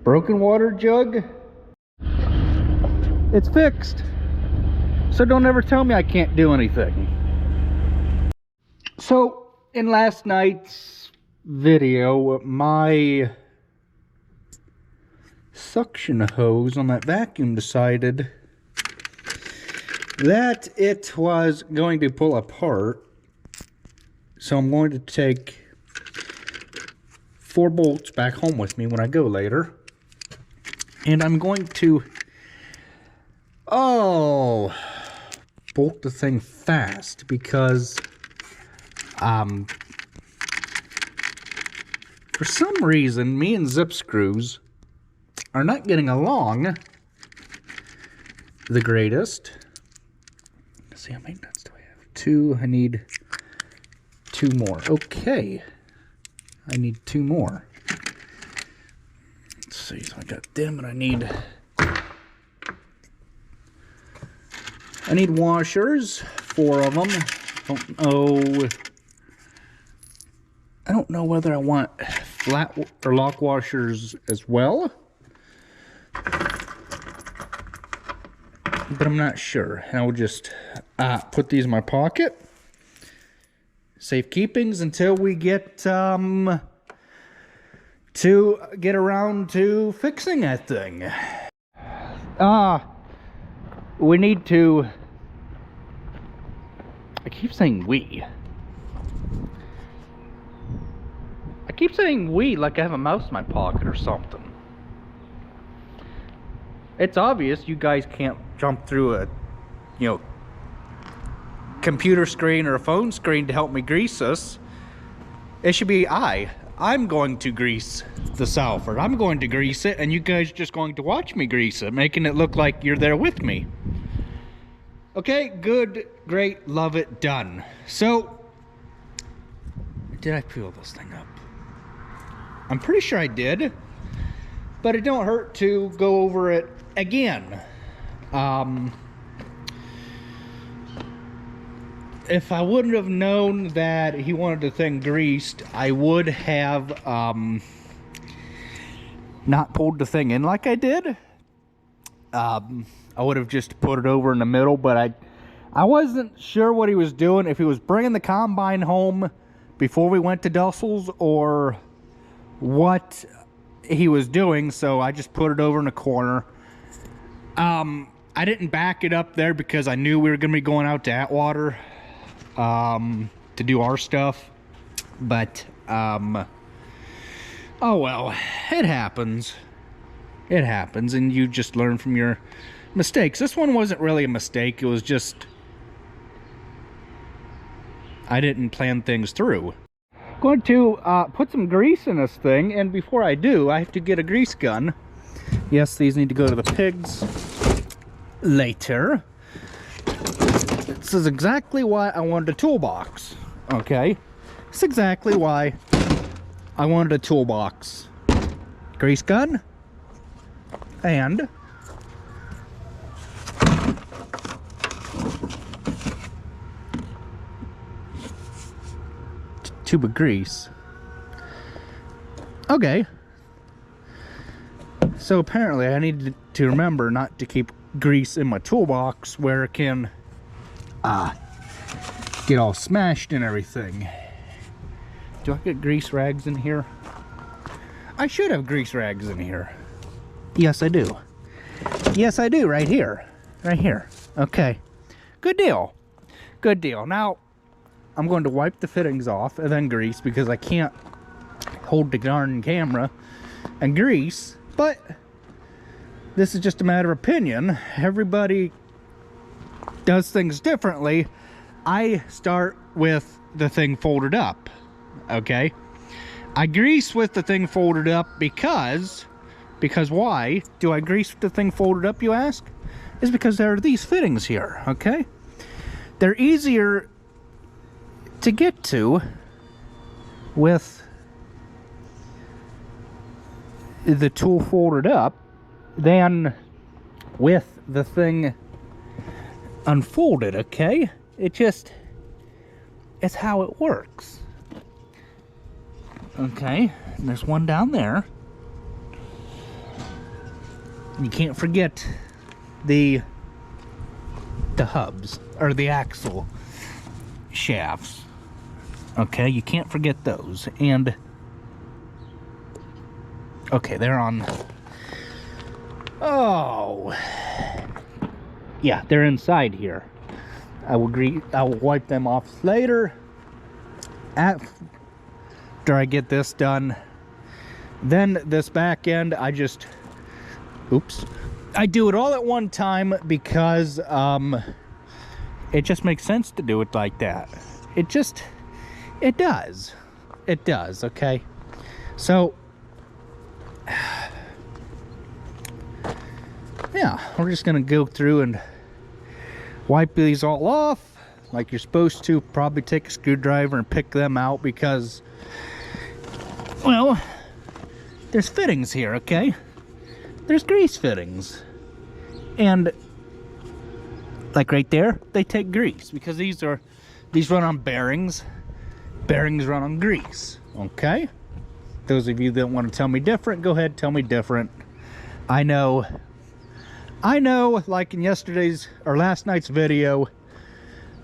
Broken water jug. It's fixed. So don't ever tell me I can't do anything. So in last night's video, my suction hose on that vacuum decided that it was going to pull apart. So I'm going to take 4 bolts back home with me when I go later. And I'm going to, bolt the thing fast because, for some reason, me and Zip Screws are not getting along the greatest. Let's see, how many nuts do I have? 2. I need 2 more. Okay. I need 2 more. Let's see, so I got them, and I need washers, 4 of them. I don't know whether I want flat or lock washers as well, but I'm not sure. And I'll just put these in my pocket. Safe keepings until we get to get around to fixing that thing. We need to, I keep saying we. I keep saying we like I have a mouse in my pocket or something. It's obvious you guys can't jump through a, computer screen or a phone screen to help me grease this. It should be I'm going to grease the Salford. I'm going to grease it, and you guys are just going to watch me grease it, making it look like you're there with me. Okay, good, great, love it, done. So, did I peel this thing up? I'm pretty sure I did, but it don't hurt to go over it again. If I wouldn't have known that he wanted the thing greased, I would have not pulled the thing in like I did. I would have just put it over in the middle, but I wasn't sure what he was doing, if he was bringing the combine home before we went to Dussel's or what he was doing, so I just put it over in the corner. I didn't back it up there because I knew we were going to be going out to Atwater to do our stuff, but oh well, it happens, and you just learn from your mistakes. This one wasn't really a mistake, it was just I didn't plan things through. I'm going to put some grease in this thing, and before I do, I have to get a grease gun. Yes, these need to go to the pigs later. This is exactly why I wanted a toolbox. Okay, this is exactly why I wanted a toolbox. Grease gun and tube of grease. Okay, so apparently I need to remember not to keep grease in my toolbox where it can get all smashed and everything. Do I get grease rags in here? I should have grease rags in here. Yes, I do. Yes, I do, right here. Right here. Okay. Good deal. Good deal. Now, I'm going to wipe the fittings off and then grease, because I can't hold the darn camera and grease, but this is just a matter of opinion. Everybody does things differently. I start with the thing folded up, okay? I grease with the thing folded up because why do I grease with the thing folded up, you ask? Is because there are these fittings here, okay? They're easier to get to with the tool folded up than with the thing unfolded, okay? It's how it works. Okay, and there's one down there. You can't forget the hubs, or the axle shafts. Okay, you can't forget those. And okay, they're on. Oh, yeah, they're inside here. I will wipe them off later after I get this done. Then this back end, I just, oops, I do it all at one time because it just makes sense to do it like that. It does, okay? So yeah, we're just gonna go through and wipe these all off like you're supposed to. Probably take a screwdriver and pick them out because, well, there's fittings here, okay? There's grease fittings. And like right there, they take grease because these run on bearings. Bearings run on grease, okay? Those of you that want to tell me different, go ahead, tell me different. I know, like in yesterday's or last night's video,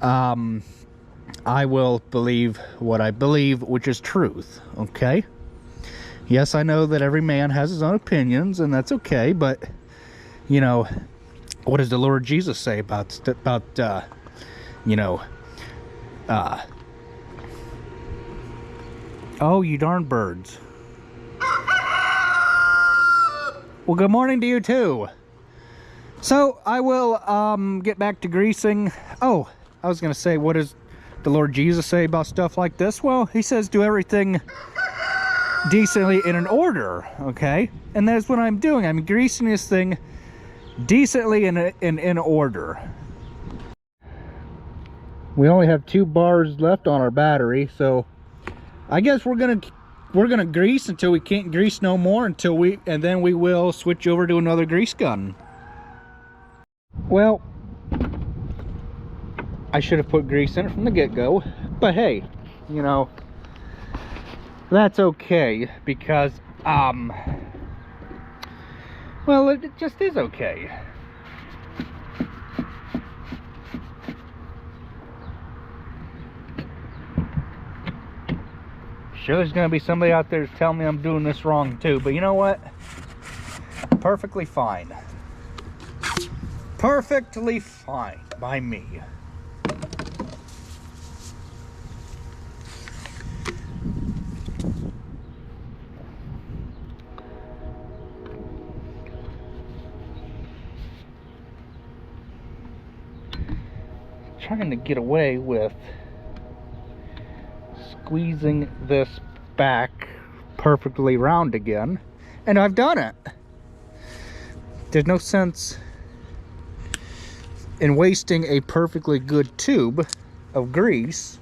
I will believe what I believe, which is truth, okay? Yes, I know that every man has his own opinions, and that's okay, but, you know, what does the Lord Jesus say about you know, oh, you darn birds. Well, good morning to you too. So I will get back to greasing. Oh, I was gonna say, what does the Lord Jesus say about stuff like this? Well, he says do everything decently in an order, okay? And that's what I'm doing. I'm greasing this thing decently in order. We only have 2 bars left on our battery, so I guess we're gonna grease until we can't grease no more, and then we will switch over to another grease gun. Well, I should have put grease in it from the get-go, but hey, you know, that's okay because well, it just is okay. Sure, there's gonna be somebody out there to tell me I'm doing this wrong too, but you know what? Perfectly fine. Perfectly fine by me. Trying to get away with squeezing this back perfectly round again, and I've done it. There's no sense in wasting a perfectly good tube of grease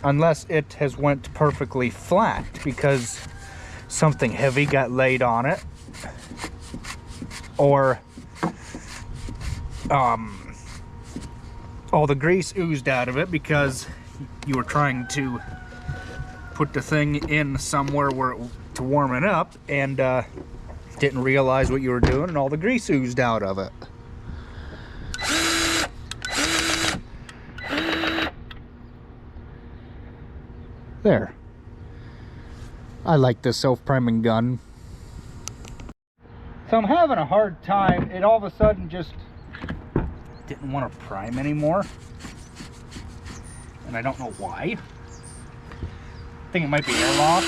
unless it has went perfectly flat because something heavy got laid on it, or all the grease oozed out of it because you were trying to put the thing in somewhere to warm it up and didn't realize what you were doing, and all the grease oozed out of it. There. I like this self-priming gun. So I'm having a hard time. It all of a sudden just didn't want to prime anymore. And I don't know why. I think it might be airlock.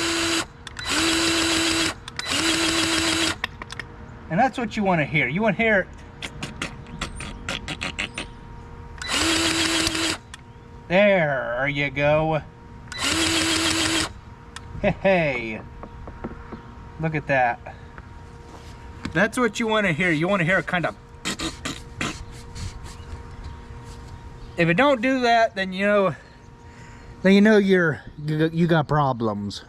And that's what you want to hear. You want to hear there you go. Hey, look at that. That's what you want to hear. You want to hear a kind of. If it don't do that, then you know you got problems.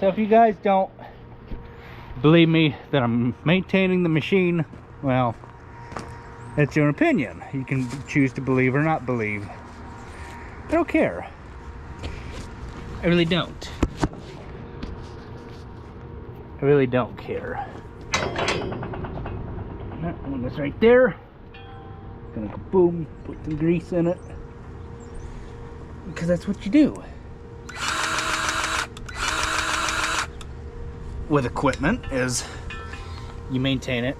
So if you guys don't believe me that I'm maintaining the machine, well, that's your opinion. You can choose to believe or not believe. I don't care. I really don't. I really don't care. That one is right there. Gonna go boom, put some grease in it. Because that's what you do with equipment, is you maintain it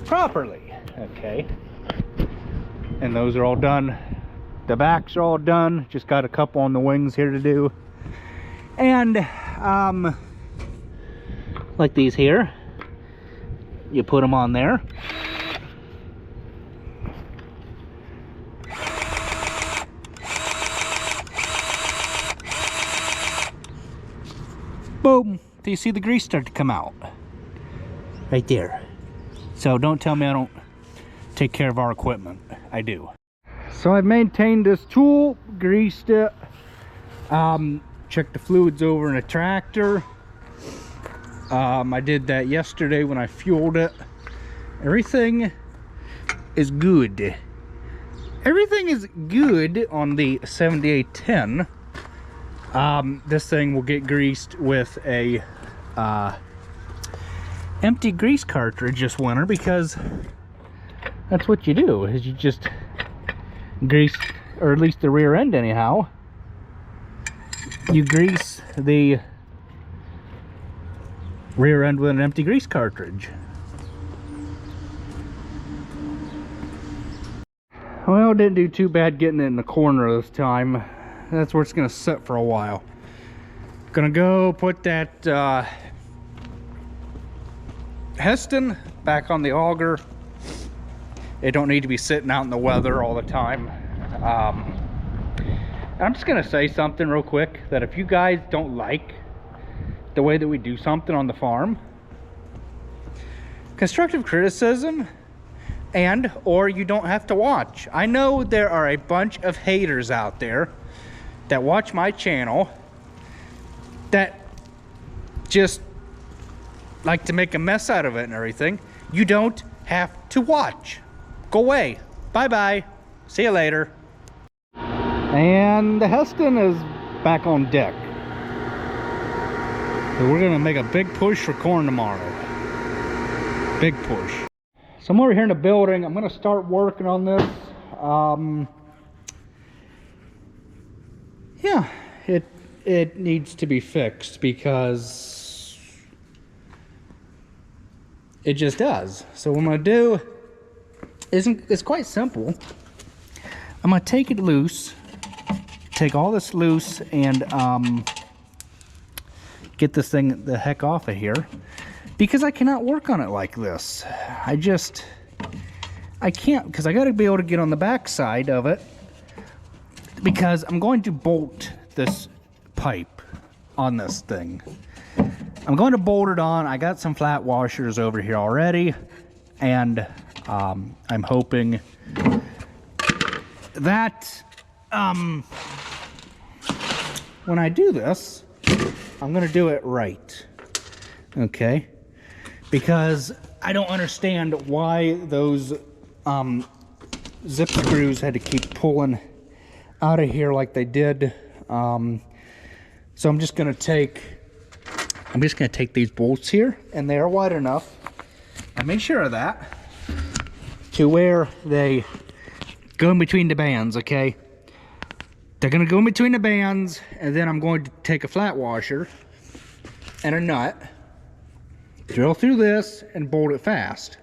properly. Okay. And those are all done. The backs are all done. Just got a couple on the wings here to do. And like these here, you put them on there. Boom. Do you see the grease start to come out? Right there. So don't tell me I don't take care of our equipment. I do. So I've maintained this tool, greased it, checked the fluids over in a tractor. I did that yesterday when I fueled it. Everything is good. Everything is good on the 7810. This thing will get greased with a empty grease cartridge this winter, because that's what you do, is you just grease, or at least the rear end anyhow, you grease the rear end with an empty grease cartridge. Well, didn't do too bad getting it in the corner this time. That's where it's gonna sit for a while. Gonna go put that Heston back on the auger. It don't need to be sitting out in the weather all the time. I'm just gonna say something real quick, that if you guys don't like the way that we do something on the farm, constructive criticism, and or you don't have to watch. I know there are a bunch of haters out there that watch my channel that just like to make a mess out of it and everything. You don't have to watch. Go away. Bye-bye. See you later. And the Heston is back on deck. So we're gonna make a big push for corn tomorrow. Big push. So I'm over here in the building. I'm gonna start working on this. Yeah, it needs to be fixed, because it just does. So what I'm gonna do it's quite simple. I'm gonna take it loose, take all this loose, and get this thing the heck off of here, because I cannot work on it like this. I can't, because I got to be able to get on the back side of it, because I'm going to bolt this pipe on this thing. I'm going to bolt it on. I got some flat washers over here already, and I'm hoping that when I do this, I'm gonna do it right, okay? Because I don't understand why those zip screws had to keep pulling out of here like they did. So I'm just gonna take these bolts here, and they are wide enough. I made sure of that, to where they go in between the bands, okay? They're gonna go in between the bands, and then I'm going to take a flat washer and a nut, drill through this, and bolt it fast.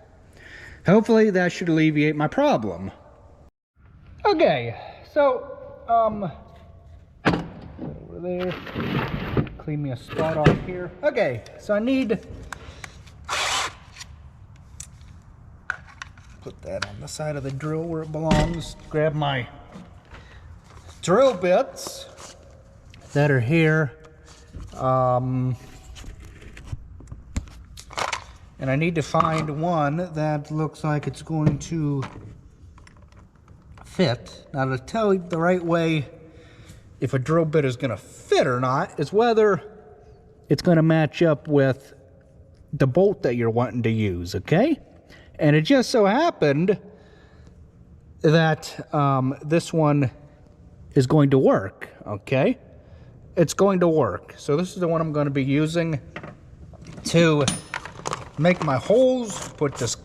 Hopefully that should alleviate my problem. Okay, so over there, clean me a spot off here. Okay, so I need put that on the side of the drill where it belongs. Grab my drill bits that are here, and I need to find one that looks like it's going to fit. Now, to tell you the right way if a drill bit is going to fit or not is whether it's going to match up with the bolt that you're wanting to use, okay? And it just so happened that this one is going to work, okay? It's going to work. So this is the one I'm going to be using to make my holes, put this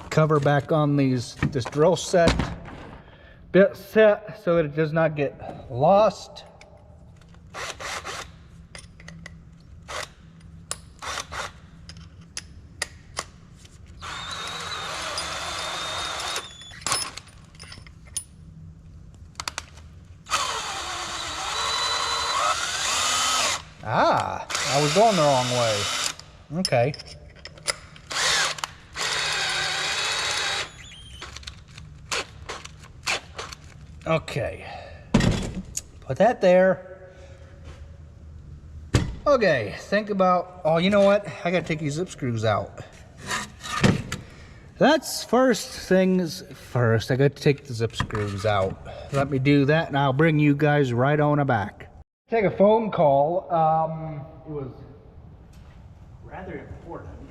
cover back on this drill bit set so that it does not get lost. Ah, I was going the wrong way. Okay. Okay. Put that there. Okay, think about, oh, you know what? I gotta take these zip screws out. That's first things first. I got to take the zip screws out. Let me do that and I'll bring you guys right on back. Take a phone call. It was rather important.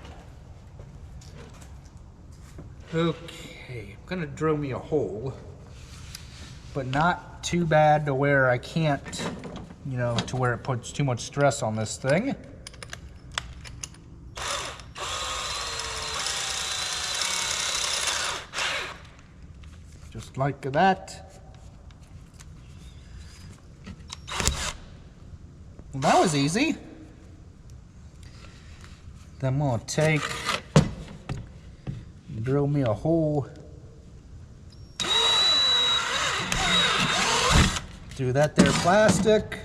Okay, I'm gonna drill me a hole, but not too bad to where I can't, you know, to where it puts too much stress on this thing. Just like that. Well, that was easy. Then I'm gonna drill me a hole through that there plastic.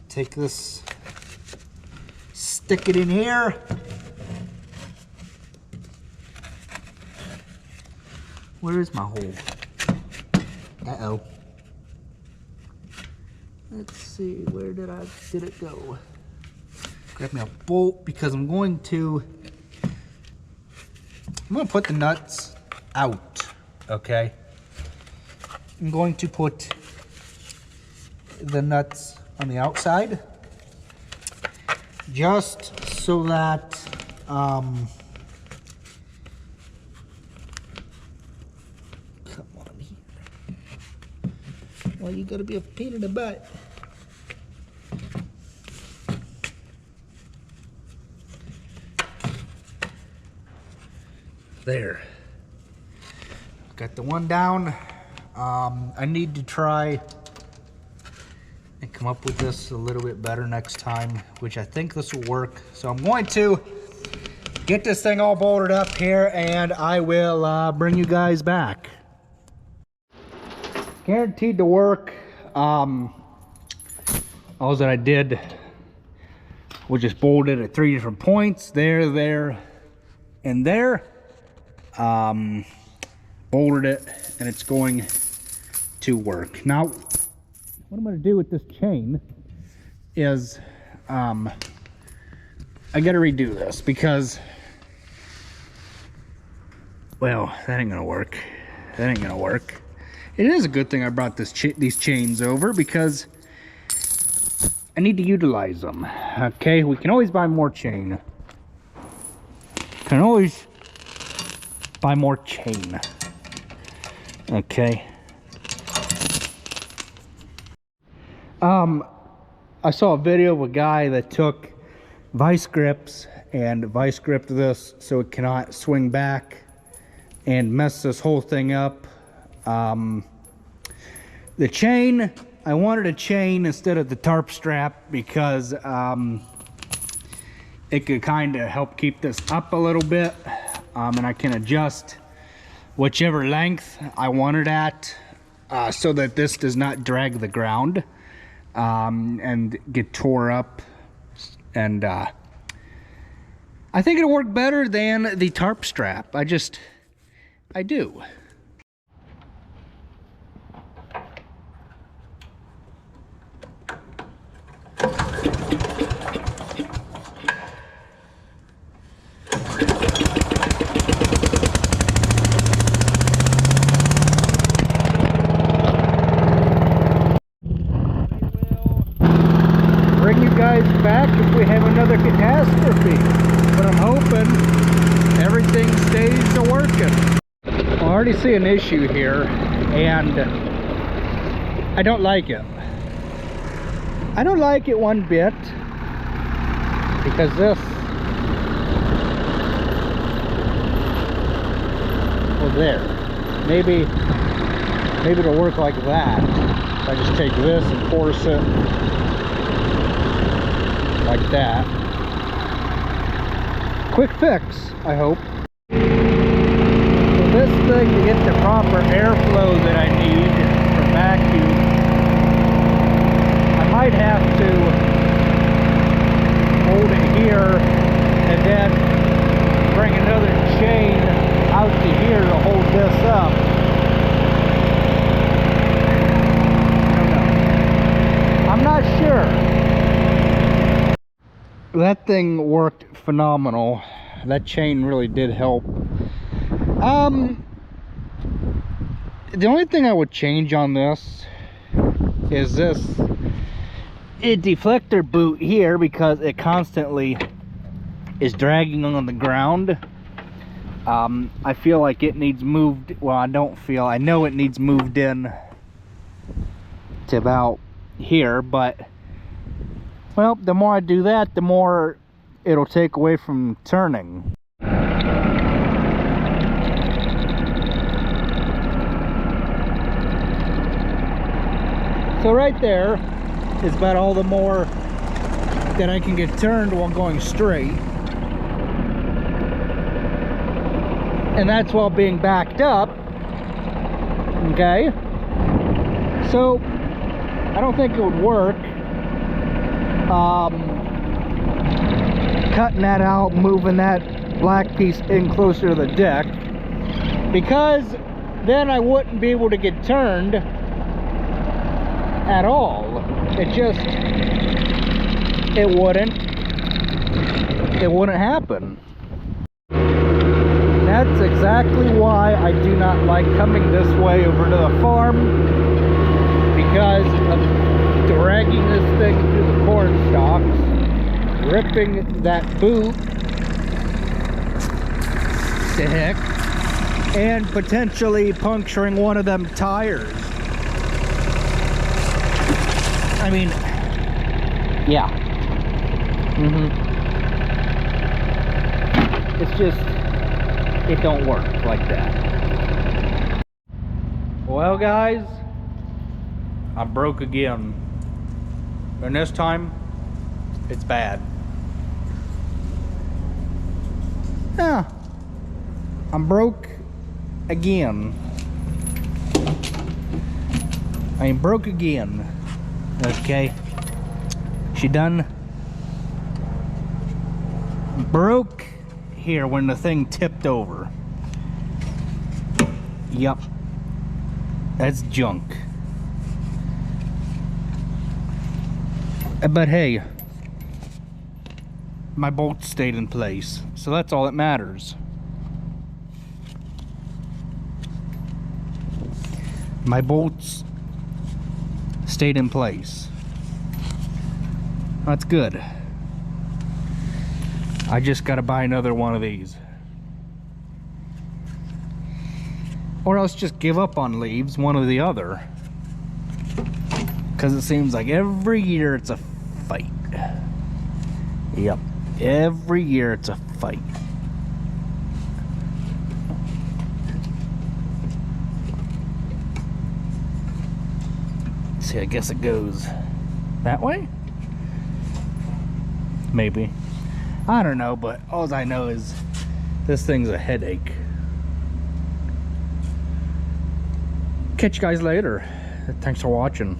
Take this, stick it in here. Where is my hole? Uh-oh. Let's see, where did it go? Grab me a bolt because I'm going to put the nuts out, okay? I'm going to put the nuts on the outside just so that come on here. Well, you gotta be a pain in the butt. There. Got the one down. I need to try and come up with this a little bit better next time, which I think this will work. So I'm going to get this thing all bolted up here and I will bring you guys back. Guaranteed to work. All that I did was just bolt it at 3 different points. There, and there. Bolted it and it's going to work. Now, what I'm going to do with this chain is I got to redo this because, well, that ain't going to work. That ain't going to work. It is a good thing I brought these chains over because I need to utilize them. Okay, we can always buy more chain. Can always buy more chain. Okay. I saw a video of a guy that took vice grips and vice gripped this so it cannot swing back and mess this whole thing up. The chain, I wanted a chain instead of the tarp strap because it could kind of help keep this up a little bit, and I can adjust whichever length I want it at so that this does not drag the ground and get tore up. And I think it'll work better than the tarp strap. I do. Bring you guys already see an issue here, and I don't like it. I don't like it one bit, because this, well, there, maybe it'll work like that. If I just take this and force it like that. Quick fix, I hope. So this thing, to get the proper airflow that I need for vacuum, I might have to hold it here and then bring another chain out to here to hold this up. I don't know. I'm not sure. That thing worked phenomenal. That chain really did help. The only thing I would change on this is this deflector boot here, because it constantly is dragging on the ground. I feel like it needs moved. Well, I know it needs moved in to about here, but well, the more I do that, the more it'll take away from turning. So right there is about all the more that I can get turned while going straight. And that's while being backed up. Okay? So I don't think it would work cutting that out, moving that black piece in closer to the deck, because then I wouldn't be able to get turned at all. It wouldn't happen. That's exactly why I do not like coming this way over to the farm, because of dragging this thing through the corn stalks, ripping that boot to heck, and potentially puncturing one of them tires. I mean, yeah. It's just, it don't work like that. Well, guys, I broke again. And this time, it's bad. Yeah, I'm broke again. I am broke again. Okay, she done broke here when the thing tipped over. Yup, that's junk. But hey, my bolts stayed in place, so that's all that matters. My bolts stayed in place. That's good. I just gotta buy another one of these, or else just give up on leaves, one or the other, because it seems like every year it's a fight. Yep, every year it's a fight. See, I guess it goes that way? Maybe. I don't know, but all I know is this thing's a headache. Catch you guys later. Thanks for watching.